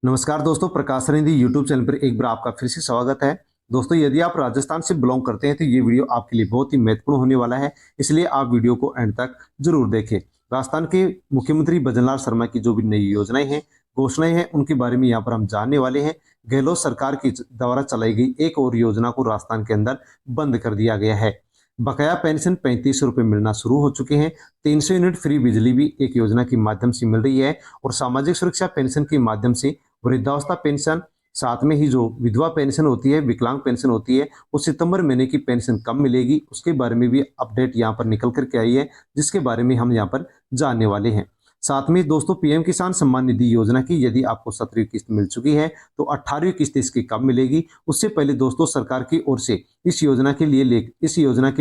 नमस्कार दोस्तों, प्रकाश रिंदी YouTube channel पर एक बार आपका फिर से स्वागत है। दोस्तों, यदि आप राजस्थान से बिलोंग करते हैं तो ये वीडियो आपके लिए बहुत ही महत्वपूर्ण होने वाला है, इसलिए आप वीडियो को एंड तक जरूर देखें। राजस्थान के मुख्यमंत्री भजनलाल शर्मा की जो भी नई योजनाएं हैं, घोषणाएं हैं, उनके बारे में यहाँ पर हम जानने वाले हैं। गहलोत सरकार की द्वारा चलाई गई एक और योजना को राजस्थान के अंदर बंद कर दिया गया है। बकाया पेंशन 3500 रुपये मिलना शुरू हो चुके हैं। 300 यूनिट फ्री बिजली भी एक योजना के माध्यम से मिल रही है और सामाजिक सुरक्षा पेंशन के माध्यम से वृद्धावस्था पेंशन, साथ में ही जो विधवा पेंशन होती है, विकलांग पेंशन होती है, वो सितंबर महीने की पेंशन कब मिलेगी उसके बारे में भी अपडेट यहाँ पर निकल करके आई है, जिसके बारे में हम यहाँ पर जानने वाले हैं। साथ में दोस्तों, पीएम किसान सम्मान निधि योजना की यदि आपको 17वीं किस्त मिल चुकी है तो 18वीं किस्त इसकी कब मिलेगी, उससे पहले दोस्तों सरकार की ओर से इस योजना के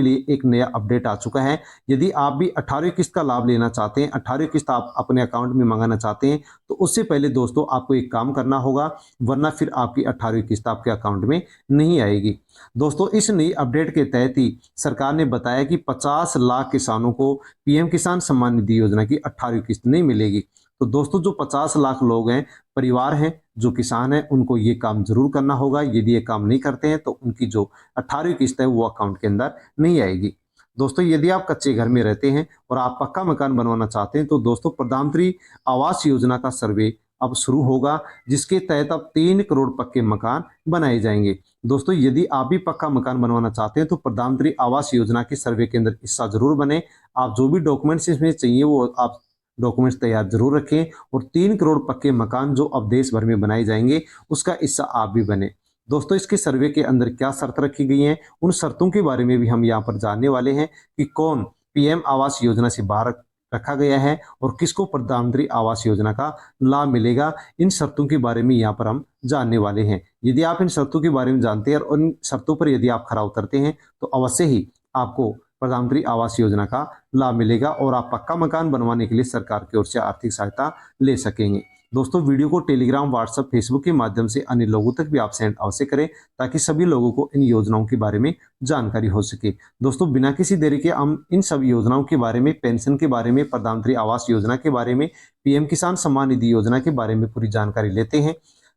लिए एक नया अपडेट आ चुका है। यदि आप भी 18वीं किस्त का लाभ लेना चाहते हैं, 18वीं किस्त आप अपने अकाउंट में मंगाना चाहते हैं, तो उससे पहले दोस्तों आपको एक काम करना होगा, वरना फिर आपकी 18वीं किस्त आपके अकाउंट में नहीं आएगी। दोस्तों, इस नई अपडेट के तहत ही सरकार ने बताया कि 50 लाख किसानों को पीएम किसान सम्मान निधि योजना की 18वीं किस्त नहीं मिलेगी। तो दोस्तों, जो 50 लाख लोग हैं, परिवार हैं, जो किसान हैं, उनको ये काम जरूर करना होगा। यदि ये काम नहीं करते हैं तो उनकी जो 18वीं किस्त है वो अकाउंट के अंदर नहीं आएगी। दोस्तों, यदि आप कच्चे घर में रहते हैं और आप पक्का मकान बनवाना चाहते हैं तो दोस्तों प्रधानमंत्री आवास योजना का सर्वे अब शुरू होगा, जिसके तहत अब 3 करोड़ पक्के मकान बनाए जाएंगे। दोस्तों, यदि आप भी पक्का मकान बनवाना चाहते हैं तो प्रधानमंत्री आवास योजना के सर्वे के अंदर हिस्सा जरूर बने। आप जो भी डॉक्यूमेंट्स इसमें चाहिए वो आप डॉक्यूमेंट्स तैयार जरूर रखें और 3 करोड़ पक्के मकान जो अब देश भर में बनाए जाएंगे उसका हिस्सा आप भी बने। दोस्तों, इसके सर्वे के अंदर क्या शर्त रखी गई है, उन शर्तों के बारे में भी हम यहाँ पर जानने वाले हैं कि कौन पीएम आवास योजना से बाहर रखा गया है और किसको प्रधानमंत्री आवास योजना का लाभ मिलेगा। इन शर्तों के बारे में यहाँ पर हम जानने वाले हैं। यदि आप इन शर्तों के बारे में जानते हैं और उन शर्तों पर यदि आप खरा उतरते हैं तो अवश्य ही आपको प्रधानमंत्री आवास योजना का लाभ मिलेगा और आप पक्का मकान बनवाने के लिए सरकार की ओर से आर्थिक सहायता ले सकेंगे। दोस्तों, वीडियो को टेलीग्राम, व्हाट्सएप, फेसबुक के माध्यम से अन्य लोगों तक भी आप सेंड अवश्य करें ताकि सभी लोगों को इन योजनाओं के बारे में जानकारी हो सके। दोस्तों, बिना किसी देरी के हम इन सभी योजनाओं के बारे में, पेंशन के बारे में, प्रधानमंत्री आवास योजना के बारे में, पीएम किसान सम्मान निधि योजना के बारे में पूरी जानकारी लेते हैं।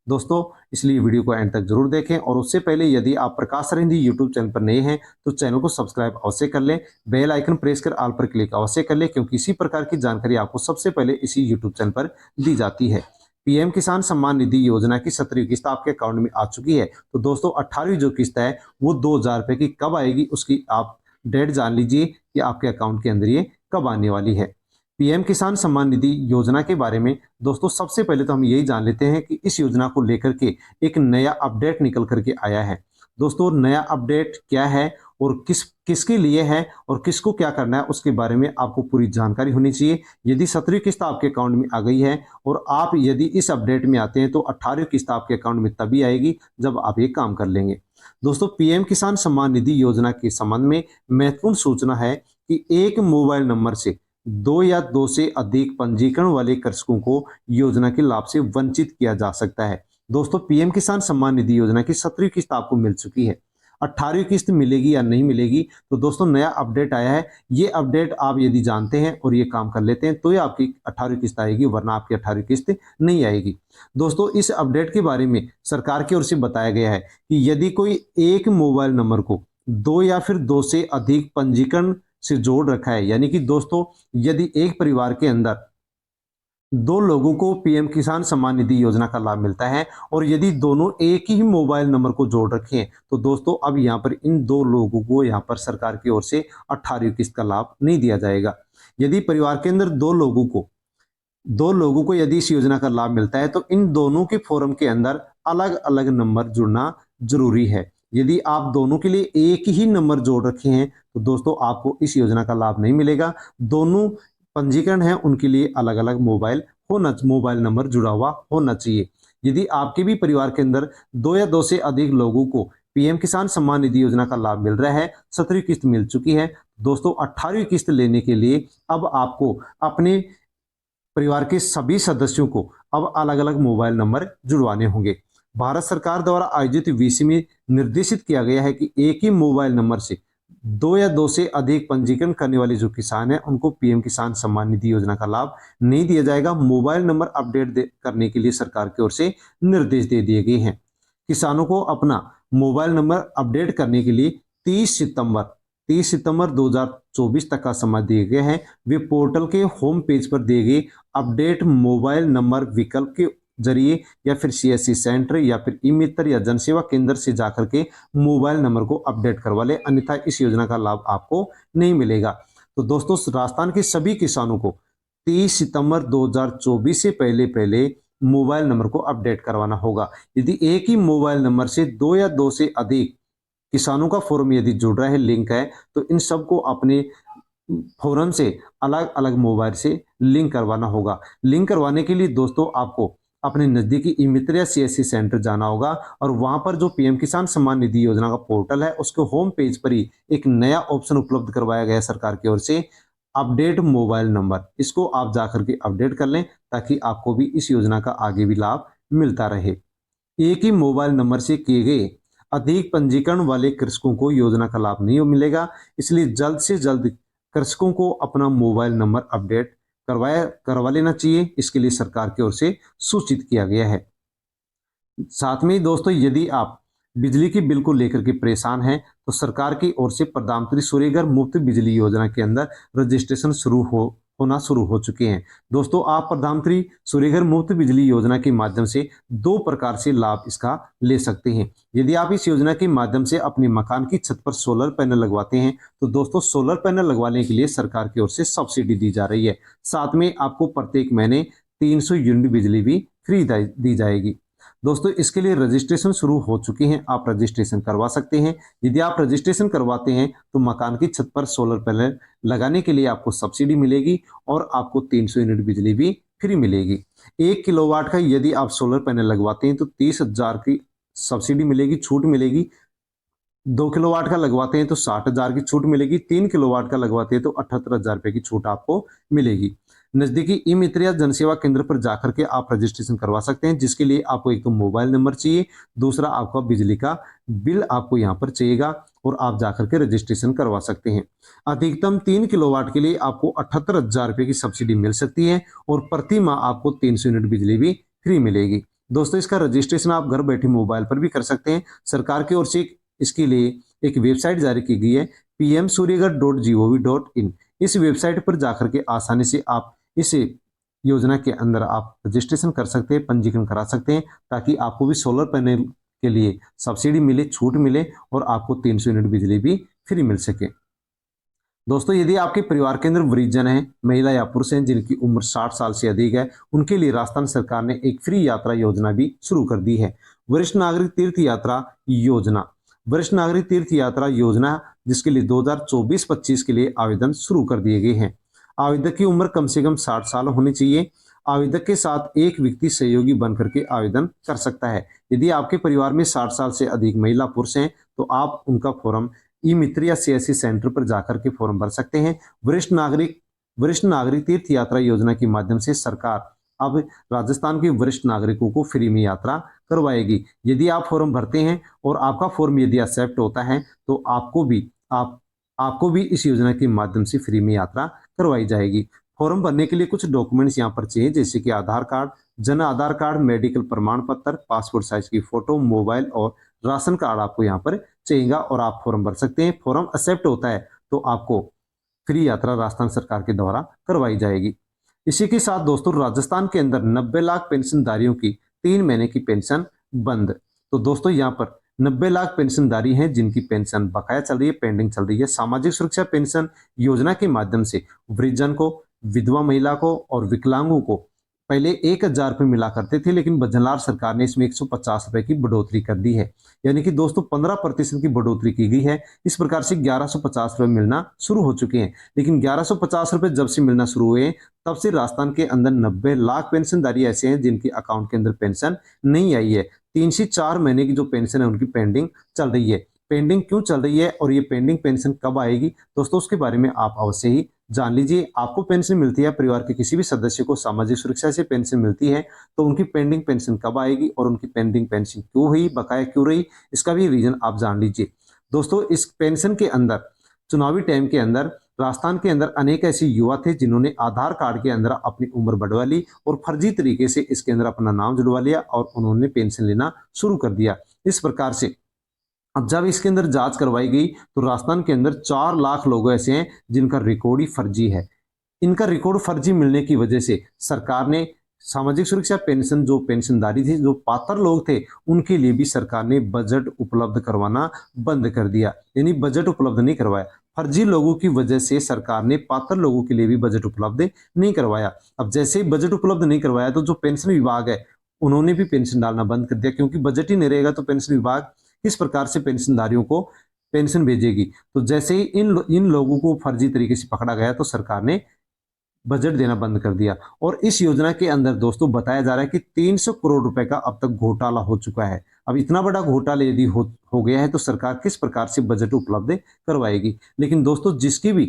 दोस्तों, इसलिए वीडियो को एंड तक जरूर देखें और उससे पहले यदि आप प्रकाश रिंदी यूट्यूब चैनल पर नए हैं तो चैनल को सब्सक्राइब अवश्य कर लें, बेल आइकन प्रेस कर ऑल पर क्लिक अवश्य कर लें, क्योंकि इसी प्रकार की जानकारी आपको सबसे पहले इसी यूट्यूब चैनल पर दी जाती है। पीएम किसान सम्मान निधि योजना की 17वीं किस्त आपके अकाउंट में आ चुकी है। तो दोस्तों, 18वीं जो किस्त है वो 2000 रुपये की कब आएगी उसकी आप डेट जान लीजिए कि आपके अकाउंट के अंदर ये कब आने वाली है। पीएम किसान सम्मान निधि योजना के बारे में दोस्तों सबसे पहले तो हम यही जान लेते हैं कि इस योजना को लेकर के एक नया अपडेट निकल करके आया है। दोस्तों, नया अपडेट क्या है और किसके लिए है और किसको क्या करना है उसके बारे में आपको पूरी जानकारी होनी चाहिए। यदि 17वीं किस्त आपके अकाउंट में आ गई है और आप यदि इस अपडेट में आते हैं तो 18वीं किस्त आपके अकाउंट में तभी आएगी जब आप ये काम कर लेंगे। दोस्तों, पीएम किसान सम्मान निधि योजना के संबंध में महत्वपूर्ण सूचना है कि एक मोबाइल नंबर से 2 या 2 से अधिक पंजीकरण वाले कृषकों को योजना के लाभ से वंचित किया जा सकता है। दोस्तों, पीएम किसान सम्मान निधि योजना की 17वीं किस्त आपको मिल चुकी है। 18वीं किस्त मिलेगी या नहीं मिलेगी, तो दोस्तों नया अपडेट आया है। ये अपडेट आप यदि जानते हैं और ये काम कर लेते हैं तो ये आपकी 18वीं किस्त आएगी, वरना आपकी 18वीं किस्त नहीं आएगी। दोस्तों, इस अपडेट के बारे में सरकार की ओर से बताया गया है कि यदि कोई एक मोबाइल नंबर को 2 या फिर 2 से अधिक पंजीकरण से जोड़ रखा है, यानी कि दोस्तों यदि एक परिवार के अंदर 2 लोगों को पीएम किसान सम्मान निधि योजना का लाभ मिलता है और यदि दोनों एक ही मोबाइल नंबर को जोड़ रखे हैं तो दोस्तों अब यहाँ पर इन 2 लोगों को यहाँ पर सरकार की ओर से 18वीं किस्त का लाभ नहीं दिया जाएगा। यदि परिवार के अंदर 2 लोगों को यदि इस योजना का लाभ मिलता है तो इन दोनों के फॉर्म के अंदर अलग अलग नंबर जुड़ना जरूरी है। यदि आप दोनों के लिए एक ही नंबर जोड़ रखे हैं तो दोस्तों आपको इस योजना का लाभ नहीं मिलेगा। दोनों पंजीकरण है उनके लिए अलग अलग मोबाइल नंबर जुड़ा हुआ होना चाहिए। यदि आपके भी परिवार के अंदर 2 या 2 से अधिक लोगों को पीएम किसान सम्मान निधि योजना का लाभ मिल रहा है, 17वीं किस्त मिल चुकी है, दोस्तों 18वीं किस्त लेने के लिए अब आपको अपने परिवार के सभी सदस्यों को अब अलग अलग मोबाइल नंबर जुड़वाने होंगे। भारत सरकार द्वारा आयोजित वीसी में निर्देशित किया गया है कि एक ही मोबाइल नंबर से दो या दो से अधिक पंजीकरण करने वाले जो किसान हैं उनको पीएम किसान सम्मान निधि योजना का लाभ नहीं दिया जाएगा। मोबाइल नंबर अपडेट करने के लिए सरकार की ओर से निर्देश दे दिए गए हैं। किसानों को अपना मोबाइल नंबर अपडेट करने के लिए 30 सितंबर 2024 तक का समय दिए गए हैं। वे पोर्टल के होम पेज पर दिए गए अपडेट मोबाइल नंबर विकल्प के जरिए या फिर सीएससी सेंटर या फिर ई मित्र या जनसेवा केंद्र से जाकर के मोबाइल नंबर को अपडेट करवा ले, अन्यथा इस योजना का लाभ आपको नहीं मिलेगा। तो दोस्तों, राजस्थान के सभी किसानों को 30 सितंबर 2024 से पहले पहले मोबाइल नंबर को अपडेट करवाना होगा। यदि एक ही मोबाइल नंबर से दो या दो से अधिक किसानों का फॉर्म यदि जुड़ रहा है, लिंक है, तो इन सबको अपने फॉर्म से अलग अलग मोबाइल से लिंक करवाना होगा। लिंक करवाने के लिए दोस्तों आपको अपने नजदीकी ई मित्र या सीएससी सेंटर जाना होगा और वहां पर जो पीएम किसान सम्मान निधि योजना का पोर्टल है उसके होम पेज पर ही एक नया ऑप्शन उपलब्ध करवाया गया है सरकार की ओर से, अपडेट मोबाइल नंबर। इसको आप जाकर के अपडेट कर लें ताकि आपको भी इस योजना का आगे भी लाभ मिलता रहे। एक ही मोबाइल नंबर से किए गए अधिक पंजीकरण वाले कृषकों को योजना का लाभ नहीं मिलेगा, इसलिए जल्द से जल्द कृषकों को अपना मोबाइल नंबर अपडेट करवा लेना चाहिए। इसके लिए सरकार की ओर से सूचित किया गया है। साथ में ही दोस्तों, यदि आप बिजली की बिल को लेकर के परेशान हैं तो सरकार की ओर से प्रधानमंत्री सूर्यघर मुफ्त बिजली योजना के अंदर रजिस्ट्रेशन होना शुरू हो चुके हैं। दोस्तों, आप प्रधानमंत्री सूर्यघर मुफ्त बिजली योजना के माध्यम से दो प्रकार से लाभ इसका ले सकते हैं। यदि आप इस योजना के माध्यम से अपने मकान की छत पर सोलर पैनल लगवाते हैं तो दोस्तों, सोलर पैनल लगवाने के लिए सरकार की ओर से सब्सिडी दी जा रही है। साथ में आपको प्रत्येक महीने 300 यूनिट बिजली भी फ्री दी जाएगी। दोस्तों, इसके लिए रजिस्ट्रेशन शुरू हो चुके हैं, आप रजिस्ट्रेशन करवा सकते हैं। यदि आप रजिस्ट्रेशन करवाते हैं तो मकान की छत पर सोलर पैनल लगाने के लिए आपको सब्सिडी मिलेगी और आपको 300 यूनिट बिजली भी फ्री मिलेगी। 1 किलोवाट का यदि आप सोलर पैनल लगवाते हैं तो 30,000 की सब्सिडी मिलेगी, छूट मिलेगी। 2 किलोवाट का लगवाते हैं तो 60,000 की छूट मिलेगी। 3 किलोवाट का लगवाते हैं तो 78,000 रुपए की छूट आपको मिलेगी। नजदीकी ई मित्र या जनसेवा केंद्र पर जाकर के आप रजिस्ट्रेशन करवा सकते हैं, जिसके लिए आपको एक तो मोबाइल नंबर चाहिए, दूसरा आपका बिजली का बिल आपको यहाँ पर चाहिएगा और आप जाकर के रजिस्ट्रेशन करवा सकते हैं। अधिकतम 3 किलोवाट के लिए आपको 78,000 रुपए की सब्सिडी मिल सकती है और प्रति माह आपको 300 यूनिट बिजली भी फ्री मिलेगी। दोस्तों, इसका रजिस्ट्रेशन आप घर बैठे मोबाइल पर भी कर सकते हैं। सरकार की ओर से इसके लिए एक वेबसाइट जारी की गई है, pmsuryaghar.gov.in। इस वेबसाइट पर जाकर के आसानी से आप इस योजना के अंदर आप रजिस्ट्रेशन कर सकते हैं, पंजीकरण करा सकते हैं, ताकि आपको भी सोलर पैनल के लिए सब्सिडी मिले, छूट मिले और आपको 300 यूनिट बिजली भी फ्री मिल सके। दोस्तों, यदि आपके परिवार के अंदर वृद्धजन हैं, महिला या पुरुष हैं जिनकी उम्र 60 साल से अधिक है, उनके लिए राजस्थान सरकार ने एक फ्री यात्रा योजना भी शुरू कर दी है, वरिष्ठ नागरिक तीर्थ यात्रा योजना। वरिष्ठ नागरिक तीर्थ यात्रा योजना जिसके लिए 2024-25 के लिए आवेदन शुरू कर दिए गए हैं। आवेदक की उम्र कम से कम 60 साल होनी चाहिए। आवेदक के साथ एक व्यक्ति सहयोगी बनकर के आवेदन कर सकता है। यदि आपके परिवार में 60 साल से अधिक महिला पुरुष हैं तो आप उनका फॉर्म ई मित्र या सीएससी सेंटर पर जाकर के फॉर्म भर सकते हैं। वरिष्ठ नागरिक तीर्थ यात्रा योजना के माध्यम से सरकार अब राजस्थान के वरिष्ठ नागरिकों को फ्री में यात्रा करवाएगी। यदि आप फॉर्म भरते हैं और आपका फॉर्म यदि एक्सेप्ट होता है तो आपको भी इस योजना के माध्यम से फ्री में यात्रा करवाई जाएगी। फॉर्म भरने के लिए कुछ डॉक्यूमेंट्स यहाँ पर चाहिए, जैसे कि आधार card, Jan Aadhaar card, medical प्रमाण पत्र, पासपोर्ट साइज की फोटो, मोबाइल और राशन कार्ड आपको यहाँ पर चाहिएगा और आप फॉर्म भर सकते हैं। फॉर्म एक्सेप्ट होता है तो आपको फ्री यात्रा राजस्थान सरकार के द्वारा करवाई जाएगी। इसी के साथ दोस्तों, राजस्थान के अंदर 90 लाख पेंशनधारियों की 3 महीने की पेंशन बंद। तो दोस्तों, यहाँ पर 90 लाख पेंशनधारी हैं जिनकी पेंशन बकाया चल रही है, पेंडिंग चल रही है। सामाजिक सुरक्षा पेंशन योजना के माध्यम से वृद्धजन को, विधवा महिला को और विकलांगों को पहले 1,000 रुपये मिला करते थे, लेकिन बजनलाल सरकार ने इसमें 150 रुपए की बढ़ोतरी कर दी है, यानी कि दोस्तों 15% की बढ़ोतरी की गई है। इस प्रकार से 1150 रुपये मिलना शुरू हो चुके हैं। लेकिन 1150 रुपये जब से मिलना शुरू हुए तब से राजस्थान के अंदर 90 लाख पेंशनधारी ऐसे हैं जिनके अकाउंट के अंदर पेंशन नहीं आई है। 3 से 4 महीने की जो पेंशन है उनकी पेंडिंग चल रही है। पेंडिंग क्यों चल रही है और ये पेंडिंग पेंशन कब आएगी दोस्तों, उसके बारे में आप अवश्य ही जान लीजिए। आपको पेंशन मिलती है, परिवार के किसी भी सदस्य को सामाजिक सुरक्षा से पेंशन मिलती है, तो उनकी पेंडिंग पेंशन कब आएगी और उनकी पेंडिंग पेंशन क्यों हुई, बकाया क्यों रही, इसका भी रीजन आप जान लीजिए। दोस्तों, इस पेंशन के अंदर चुनावी टाइम के अंदर राजस्थान के अंदर अनेक ऐसे युवा थे जिन्होंने आधार कार्ड के अंदर अपनी उम्र बढ़वा ली और फर्जी तरीके से इसके अंदर अपना नाम जुड़वा लिया और उन्होंने पेंशन लेना शुरू कर दिया। इस प्रकार से अब जब इसके अंदर जांच करवाई गई तो राजस्थान के अंदर 4 लाख लोग ऐसे हैं जिनका रिकॉर्ड ही फर्जी है। इनका रिकॉर्ड फर्जी मिलने की वजह से सरकार ने सामाजिक सुरक्षा पेंशन जो पेंशनधारी थे, जो पात्र लोग थे, उनके लिए भी सरकार ने बजट उपलब्ध करवाना बंद कर दिया, यानी बजट उपलब्ध नहीं करवाया। फर्जी लोगों की वजह से सरकार ने पात्र लोगों के लिए भी बजट उपलब्ध नहीं करवाया। अब जैसे ही बजट उपलब्ध नहीं करवाया तो जो पेंशन विभाग है उन्होंने भी पेंशन डालना बंद कर दिया, क्योंकि बजट ही नहीं रहेगा तो पेंशन विभाग किस प्रकार से पेंशनधारियों को पेंशन भेजेगी। तो जैसे ही इन लोगों को फर्जी तरीके से पकड़ा गया तो सरकार ने बजट देना बंद कर दिया। और इस योजना के अंदर दोस्तों बताया जा रहा है कि 300 करोड़ रुपए का अब तक घोटाला हो चुका है। अब इतना बड़ा घोटाला यदि हो गया है तो सरकार किस प्रकार से बजट उपलब्ध करवाएगी। लेकिन दोस्तों जिसकी भी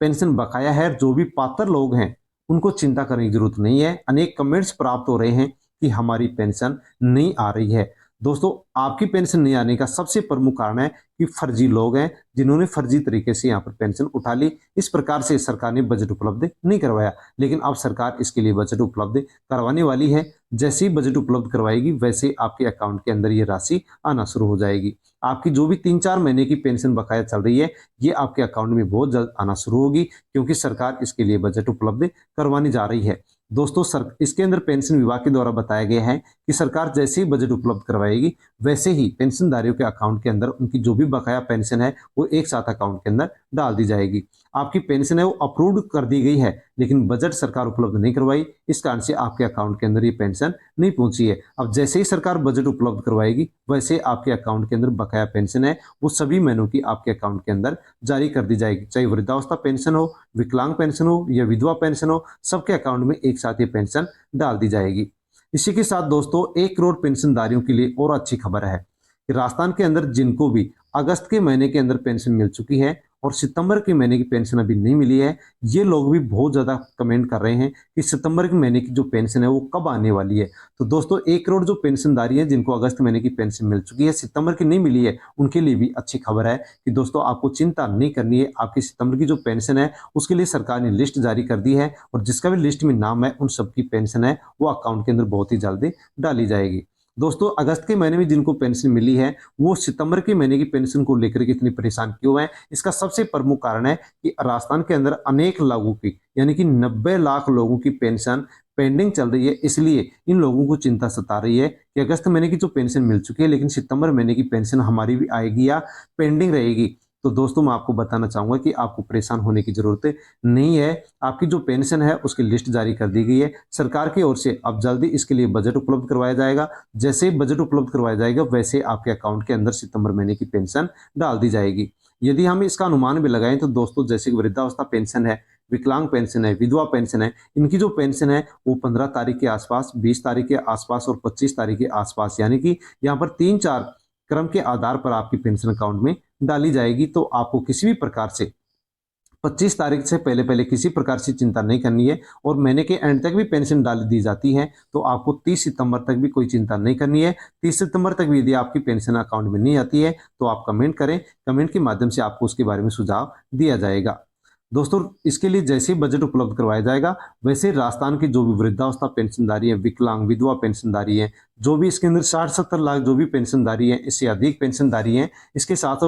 पेंशन बकाया है, जो भी पात्र लोग हैं, उनको चिंता करने की जरूरत नहीं है। अनेक कमेंट्स प्राप्त हो रहे हैं कि हमारी पेंशन नहीं आ रही है। दोस्तों आपकी पेंशन नहीं आने का सबसे प्रमुख कारण है कि फर्जी लोग हैं जिन्होंने फर्जी तरीके से यहाँ पर पेंशन उठा ली। इस प्रकार से सरकार ने बजट उपलब्ध नहीं करवाया, लेकिन अब सरकार इसके लिए बजट उपलब्ध करवाने वाली है। जैसे ही बजट उपलब्ध करवाएगी वैसे आपके अकाउंट के अंदर ये राशि आना शुरू हो जाएगी। आपकी जो भी 3-4 महीने की पेंशन बकाया चल रही है ये आपके अकाउंट में बहुत जल्द आना शुरू होगी, क्योंकि सरकार इसके लिए बजट उपलब्ध करवाने जा रही है। दोस्तों इसके अंदर पेंशन विभाग के द्वारा बताया गया है कि सरकार जैसे ही बजट उपलब्ध करवाएगी वैसे ही पेंशनधारियों के अकाउंट के अंदर उनकी जो भी बकाया पेंशन है वो एक साथ अकाउंट के अंदर डाल दी जाएगी। आपकी पेंशन है वो अप्रूव्ड कर दी गई है, लेकिन बजट सरकार उपलब्ध नहीं करवाई, इस कारण से आपके अकाउंट के अंदर ये पेंशन नहीं पहुंची है। अब जैसे ही सरकार बजट उपलब्ध करवाएगी वैसे आपके अकाउंट के अंदर बकाया पेंशन है वो सभी महीनों की आपके अकाउंट के अंदर जारी कर दी जाएगी। चाहे वृद्धावस्था पेंशन हो, विकलांग पेंशन हो या विधवा पेंशन हो, सबके अकाउंट में एक साथ ये पेंशन डाल दी जाएगी। इसी के साथ दोस्तों 1 करोड़ पेंशनधारियों के लिए और अच्छी खबर है कि राजस्थान के अंदर जिनको भी अगस्त के महीने के अंदर पेंशन मिल चुकी है और सितंबर के महीने की पेंशन अभी नहीं मिली है, ये लोग भी बहुत ज़्यादा कमेंट कर रहे हैं कि सितंबर के महीने की जो पेंशन है वो कब आने वाली है। तो दोस्तों 1 करोड़ जो पेंशनधारी हैं जिनको अगस्त महीने की पेंशन मिल चुकी है, सितंबर की नहीं मिली है, उनके लिए भी अच्छी खबर है कि दोस्तों आपको चिंता नहीं करनी है। आपकी सितंबर की जो पेंशन है उसके लिए सरकार ने लिस्ट जारी कर दी है और जिसका भी लिस्ट में नाम है उन सबकी पेंशन है वो अकाउंट के अंदर बहुत ही जल्दी डाली जाएगी। दोस्तों अगस्त के महीने में जिनको पेंशन मिली है वो सितंबर के महीने की पेंशन को लेकर के इतनी परेशान क्यों है, इसका सबसे प्रमुख कारण है कि राजस्थान के अंदर अनेक लोगों की यानी कि 90 लाख लोगों की पेंशन पेंडिंग चल रही है। इसलिए इन लोगों को चिंता सता रही है कि अगस्त महीने की जो पेंशन मिल चुकी है लेकिन सितंबर महीने की पेंशन हमारी भी आएगी या पेंडिंग रहेगी। तो दोस्तों मैं आपको बताना चाहूंगा कि आपको परेशान होने की जरूरत नहीं है। आपकी जो पेंशन है उसकी लिस्ट जारी कर दी गई है सरकार की ओर से। अब जल्दी इसके लिए बजट उपलब्ध करवाया जाएगा। जैसे ही बजट उपलब्ध करवाया जाएगा वैसे आपके अकाउंट के अंदर सितंबर महीने की पेंशन डाल दी जाएगी। यदि हम इसका अनुमान भी लगाएं तो दोस्तों जैसे कि वृद्धावस्था पेंशन है, विकलांग पेंशन है, विधवा पेंशन है, इनकी जो पेंशन है वो 15 तारीख के आसपास, 20 तारीख के आसपास और 25 तारीख के आसपास, यानी कि यहाँ पर 3-4 क्रम के आधार पर आपकी पेंशन अकाउंट में डाली जाएगी। तो आपको किसी भी प्रकार से 25 तारीख से पहले पहले किसी प्रकार से चिंता नहीं करनी है और महीने के एंड तक भी पेंशन डाल दी जाती है तो आपको 30 सितंबर तक भी कोई चिंता नहीं करनी है। 30 सितंबर तक भी यदि आपकी पेंशन अकाउंट में नहीं आती है तो आप कमेंट करें, कमेंट के माध्यम से आपको उसके बारे में सुझाव दिया जाएगा। दोस्तों इसके लिए जैसे ही बजट उपलब्ध करवाया जाएगा वैसे राजस्थान की जो भी वृद्धावस्था पेंशनधारी है, विकलांग विधवा पेंशनधारी है, जो भी इसके अंदर 60-70 लाख जो भी पेंशनधारी है, इससे अधिक पेंशनधारी है, इसके साथ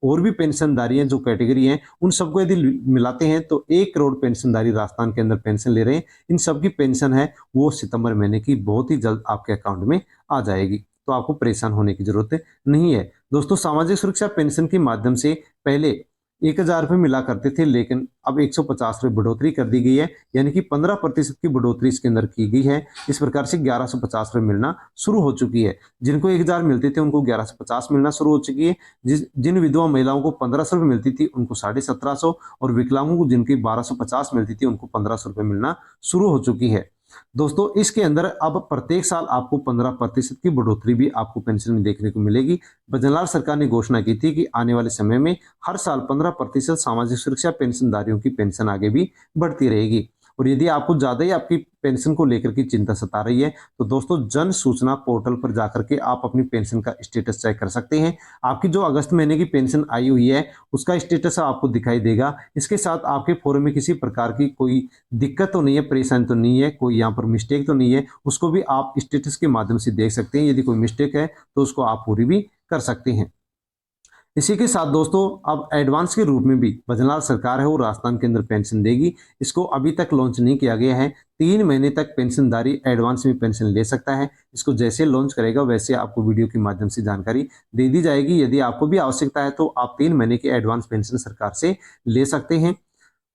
और भी पेंशनधारी हैं जो कैटेगरी हैं, उन सबको यदि मिलाते हैं तो 1 करोड़ पेंशनधारी राजस्थान के अंदर पेंशन ले रहे हैं। इन सबकी पेंशन है वो सितंबर महीने की बहुत ही जल्द आपके अकाउंट में आ जाएगी, तो आपको परेशान होने की जरूरत नहीं है। दोस्तों सामाजिक सुरक्षा पेंशन के माध्यम से पहले 1000 रुपये मिला करते थे, लेकिन अब 150 रुपये बढ़ोतरी कर दी गई है, यानी कि 15% की बढ़ोतरी इसके अंदर की गई है। इस प्रकार से 1150 रुपये मिलना शुरू हो चुकी है। जिनको 1000 मिलते थे उनको 1150 मिलना शुरू हो चुकी है। जिन विधवा महिलाओं को 1500 रुपये मिलती थी उनको 1750 और विकलांगों को जिनकी 1250 मिलती थी उनको 1500 रुपये मिलना शुरू हो चुकी है। दोस्तों इसके अंदर अब प्रत्येक साल आपको 15% की बढ़ोतरी भी आपको पेंशन में देखने को मिलेगी। भजनलाल सरकार ने घोषणा की थी कि आने वाले समय में हर साल 15% सामाजिक सुरक्षा पेंशनधारियों की पेंशन आगे भी बढ़ती रहेगी। और यदि आपको ज़्यादा ही आपकी पेंशन को लेकर की चिंता सता रही है तो दोस्तों जन सूचना पोर्टल पर जाकर के आप अपनी पेंशन का स्टेटस चेक कर सकते हैं। आपकी जो अगस्त महीने की पेंशन आई हुई है उसका स्टेटस आपको दिखाई देगा। इसके साथ आपके फॉर्म में किसी प्रकार की कोई दिक्कत तो नहीं है, परेशानी तो नहीं है, कोई यहाँ पर मिस्टेक तो नहीं है, उसको भी आप स्टेटस के माध्यम से देख सकते हैं। यदि कोई मिस्टेक है तो उसको आप पूरी भी कर सकते हैं। इसी के साथ दोस्तों अब एडवांस के रूप में भी भजनलाल सरकार है वो राजस्थान के अंदर पेंशन देगी। इसको अभी तक लॉन्च नहीं किया गया है। 3 महीने तक पेंशनधारी एडवांस में पेंशन ले सकता है। इसको जैसे लॉन्च करेगा वैसे आपको वीडियो के माध्यम से जानकारी दे दी जाएगी। यदि आपको भी आवश्यकता है तो आप 3 महीने की एडवांस पेंशन सरकार से ले सकते हैं।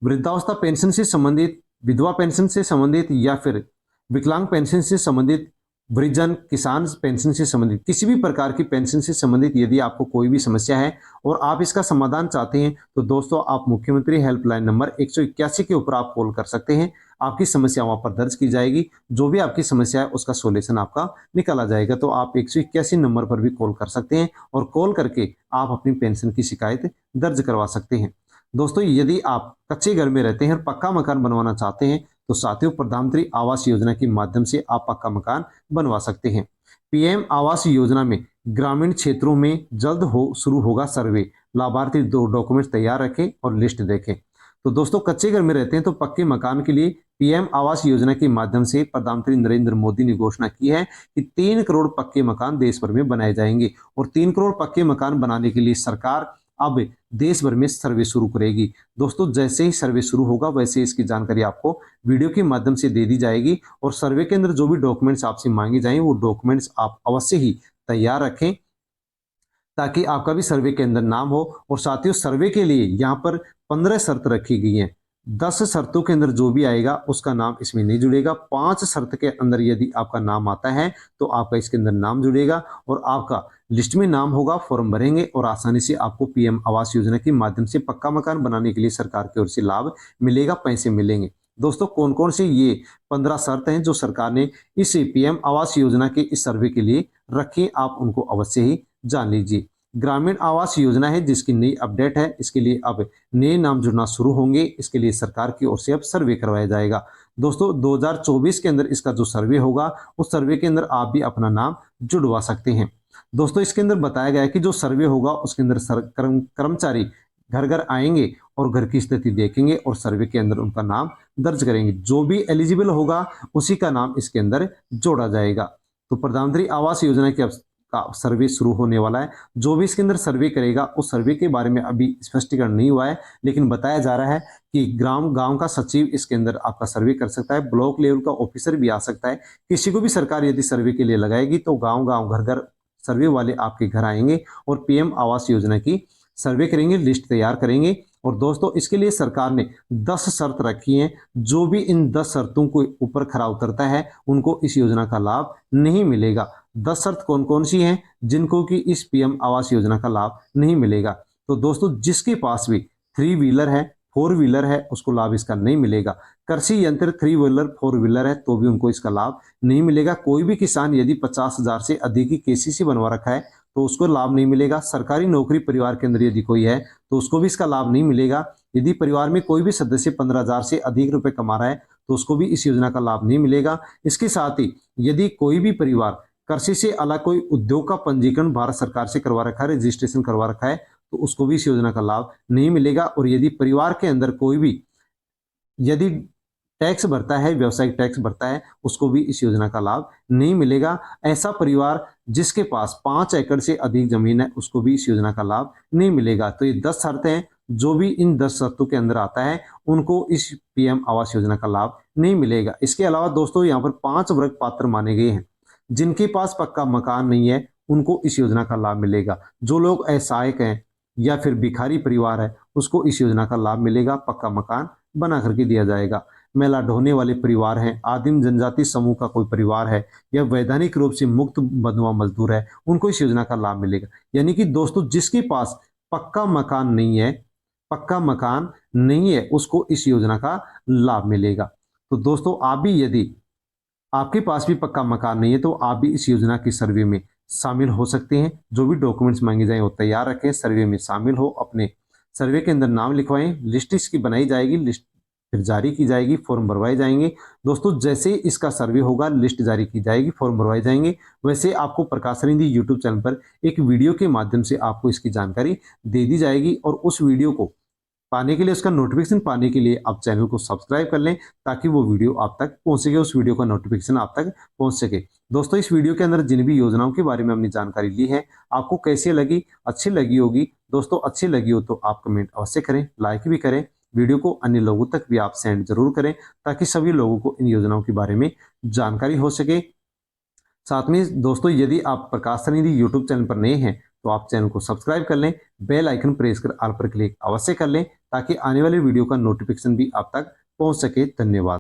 वृद्धावस्था पेंशन से संबंधित, विधवा पेंशन से संबंधित या फिर विकलांग पेंशन से संबंधित, वृद्धजन किसान पेंशन से संबंधित, किसी भी प्रकार की पेंशन से संबंधित यदि आपको कोई भी समस्या है और आप इसका समाधान चाहते हैं तो दोस्तों आप मुख्यमंत्री हेल्पलाइन नंबर 181 के ऊपर आप कॉल कर सकते हैं। आपकी समस्या वहां पर दर्ज की जाएगी। जो भी आपकी समस्या है उसका सॉल्यूशन आपका निकाला जाएगा। तो आप 181 नंबर पर भी कॉल कर सकते हैं और कॉल करके आप अपनी पेंशन की शिकायत दर्ज करवा सकते हैं। दोस्तों यदि आप कच्चे घर में रहते हैं और पक्का मकान बनवाना चाहते हैं तो साथियों प्रधानमंत्री आवास योजना के माध्यम से आप पक्का मकान बनवा सकते हैं। पीएम आवास योजना में ग्रामीण क्षेत्रों में जल्द शुरू होगा सर्वे। लाभार्थी डॉक्यूमेंट्स तैयार रखें और लिस्ट देखें। तो दोस्तों कच्चे घर में रहते हैं तो पक्के मकान के लिए पीएम आवास योजना के माध्यम से प्रधानमंत्री नरेंद्र मोदी ने घोषणा की है कि 3 करोड़ पक्के मकान देश भर में बनाए जाएंगे और 3 करोड़ पक्के मकान बनाने के लिए सरकार अब देश भर में सर्वे शुरू करेगी। दोस्तों जैसे ही सर्वे शुरू होगा वैसे इसकी जानकारी आपको वीडियो के माध्यम से दे दी जाएगी और सर्वे के अंदर जो भी डॉक्यूमेंट्स आपसे मांगे जाएं वो डॉक्यूमेंट्स आप अवश्य ही तैयार रखें ताकि आपका भी सर्वे के अंदर नाम हो। और साथियों सर्वे के लिए यहाँ पर 15 शर्त रखी गई हैं। 10 शर्तों के अंदर जो भी आएगा उसका नाम इसमें नहीं जुड़ेगा। 5 शर्त के अंदर यदि आपका नाम आता है तो आपका इसके अंदर नाम जुड़ेगा और आपका लिस्ट में नाम होगा। फॉर्म भरेंगे और आसानी से आपको पीएम आवास योजना के माध्यम से पक्का मकान बनाने के लिए सरकार की ओर से लाभ मिलेगा, पैसे मिलेंगे। दोस्तों कौन कौन से ये 15 शर्त हैं जो सरकार ने इस पीएम आवास योजना के इस सर्वे के लिए रखे, आप उनको अवश्य ही जान लीजिए। ग्रामीण आवास योजना है जिसकी नई अपडेट है। इसके लिए अब नए नाम जुड़ना शुरू होंगे। इसके लिए सरकार की ओर से अब सर्वे करवाया जाएगा। दोस्तों 2024 के अंदर इसका जो सर्वे होगा उस सर्वे के अंदर आप भी अपना नाम जुड़वा सकते हैं। दोस्तों इसके अंदर बताया गया है कि जो सर्वे होगा उसके अंदर कर्मचारी घर घर आएंगे और घर की स्थिति देखेंगे और सर्वे के अंदर उनका नाम दर्ज करेंगे। जो भी एलिजिबल होगा उसी का नाम इसके अंदर जोड़ा जाएगा। तो प्रधानमंत्री आवास योजना की का सर्वे शुरू होने वाला है। जो भी इसके अंदर सर्वे करेगा उस सर्वे के बारे में अभी स्पष्टीकरण नहीं हुआ है, लेकिन बताया जा रहा है कि गांव का सचिव इसके अंदर आपका सर्वे कर सकता है, ब्लॉक लेवल का ऑफिसर भी आ सकता है। किसी को भी सरकार यदि सर्वे के लिए लगाएगी तो गांव घर घर सर्वे वाले आपके घर आएंगे और पीएम आवास योजना की सर्वे करेंगे, लिस्ट तैयार करेंगे। और दोस्तों इसके लिए सरकार ने 10 शर्त रखी हैं। जो भी इन 10 शर्तों को ऊपर खरा उतरता है उनको इस योजना का लाभ नहीं मिलेगा। 10 शर्त कौन कौन सी हैं जिनको कि इस पीएम आवास योजना का लाभ नहीं मिलेगा? तो दोस्तों जिसके पास भी 3 व्हीलर है, 4 व्हीलर है उसको लाभ इसका नहीं मिलेगा। कृषि यंत्र 3 व्हीलर 4 व्हीलर है तो भी उनको इसका लाभ नहीं मिलेगा। कोई भी किसान यदि 50,000 से अधिक की केसीसी बनवा रखा है तो उसको लाभ नहीं मिलेगा। सरकारी नौकरी परिवार के अंदर यदि कोई है तो उसको भी इसका लाभ नहीं मिलेगा। यदि परिवार में कोई भी सदस्य 15,000 से अधिक रुपए कमा रहा है तो उसको भी इस योजना का लाभ नहीं मिलेगा। इसके साथ ही यदि कोई भी परिवार कृषि से अलग कोई उद्योग का पंजीकरण भारत सरकार से करवा रखा है, रजिस्ट्रेशन करवा रखा है तो उसको भी इस योजना का लाभ नहीं मिलेगा। और यदि परिवार के अंदर कोई भी यदि टैक्स भरता है, व्यावसायिक टैक्स भरता है, उसको भी इस योजना का लाभ नहीं मिलेगा। ऐसा परिवार जिसके पास 5 एकड़ से अधिक जमीन है उसको भी इस योजना का लाभ नहीं मिलेगा। तो ये 10 शर्तें हैं। जो भी इन 10 शर्तों के अंदर आता है उनको इस पीएम आवास योजना का लाभ नहीं मिलेगा। इसके अलावा दोस्तों यहाँ पर 5 वर्ग पात्र माने गए हैं। जिनके पास पक्का मकान नहीं है उनको इस योजना का लाभ मिलेगा। जो लोग असहायक हैं या फिर भिखारी परिवार है उसको इस योजना का लाभ मिलेगा, पक्का मकान बना करके दिया जाएगा। मेला ढोने वाले परिवार हैं, आदिम जनजाति समूह का कोई परिवार है या वैधानिक रूप से मुक्त बंधुआ मजदूर है उनको इस योजना का लाभ मिलेगा। यानी कि दोस्तों जिसके पास पक्का मकान नहीं है उसको इस योजना का लाभ मिलेगा। तो दोस्तों आप भी यदि आपके पास भी पक्का मकान नहीं है तो आप भी इस योजना की सर्वे में शामिल हो सकते हैं। जो भी डॉक्यूमेंट्स मांगे जाएं वो तैयार रखें, सर्वे में शामिल हो, अपने सर्वे के अंदर नाम लिखवाएं। लिस्ट इसकी बनाई जाएगी, लिस्ट फिर जारी की जाएगी, फॉर्म भरवाए जाएंगे। दोस्तों जैसे इसका सर्वे होगा, लिस्ट जारी की जाएगी, फॉर्म भरवाए जाएंगे, वैसे आपको प्रकाश रिंधी यूट्यूब चैनल पर एक वीडियो के माध्यम से आपको इसकी जानकारी दे दी जाएगी। और उस वीडियो को पाने के लिए, उसका नोटिफिकेशन पाने के लिए आप चैनल को सब्सक्राइब कर लें, ताकि वो वीडियो आप तक पहुंच सके, उस वीडियो का नोटिफिकेशन आप तक पहुंच सके। दोस्तों इस वीडियो के अंदर जिन भी योजनाओं के बारे में हमने जानकारी ली है, आपको कैसी लगी? अच्छी लगी होगी। दोस्तों अच्छी लगी हो तो आप कमेंट अवश्य करें, लाइक भी करें, वीडियो को अन्य लोगों तक भी आप सेंड जरूर करें, ताकि सभी लोगों को इन योजनाओं के बारे में जानकारी हो सके। साथ में दोस्तों यदि आप प्रकाश रिंधी यूट्यूब चैनल पर नए हैं तो आप चैनल को सब्सक्राइब कर लें, बेल आइकन प्रेस कर ऑल पर क्लिक अवश्य कर लें, ताकि आने वाले वीडियो का नोटिफिकेशन भी आप तक पहुंच सके। धन्यवाद।